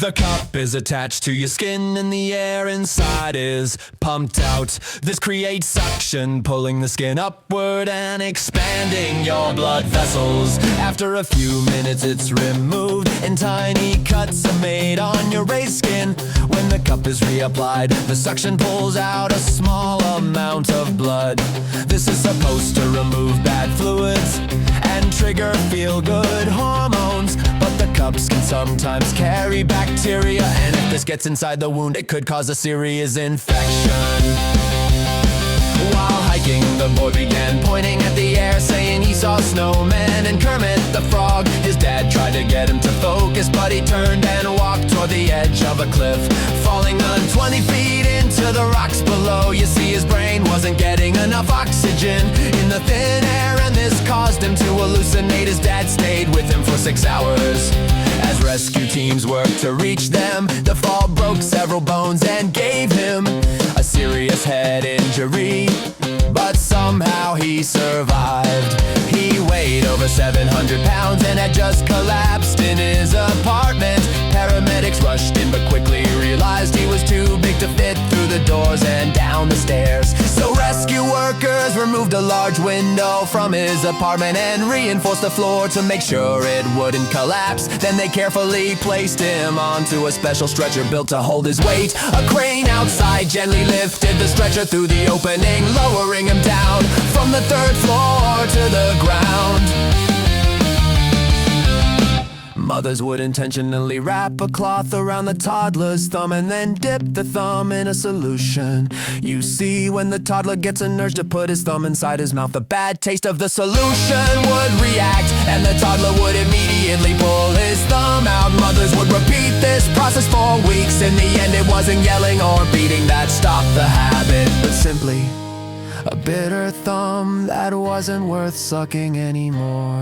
The cup is attached to your skin and the air inside is pumped out. This creates suction, pulling the skin upward and expanding your blood vessels. After a few minutes it's removed and tiny cuts are made on your raised skin. When the cup is reapplied, the suction pulls out a small amount of blood. This is supposed to remove bad fluids and trigger feel-good hormones, but the cups can sometimes carry bacteria, and if this gets inside the wound, it could cause a serious infection. While hiking, the boy began pointing at the air, saying he saw snowmen and Kermit the Frog. His dad tried to get him to focus, but he turned and walked toward the edge of a cliff, falling 20 feet into the rocks below. You see, his brain wasn't getting enough oxygen in the thin air, and this caused him to hallucinate. His dad stayed with him for 6 hours. As rescue teams worked to reach them, the fall broke several bones and gave him a serious head injury, but somehow he survived. He weighed over 700 pounds and had just collapsed in his apartment. Paramedics rushed in but quickly realized he was too big to fit through the doors and down the stairs. So rescue workers removed a large window from his apartment and reinforced the floor to make sure it wouldn't collapse. Then they carefully placed him onto a special stretcher built to hold his weight. A crane outside gently lifted the stretcher through the opening, lowering him down from the 3rd floor to the ground. Mothers would intentionally wrap a cloth around the toddler's thumb and then dip the thumb in a solution. You see, when the toddler gets an urge to put his thumb inside his mouth, the bad taste of the solution would react and the toddler would immediately pull his thumb out. Mothers would repeat this process for weeks. In the end, it wasn't yelling or beating that stopped the habit, but simply a bitter thumb that wasn't worth sucking anymore.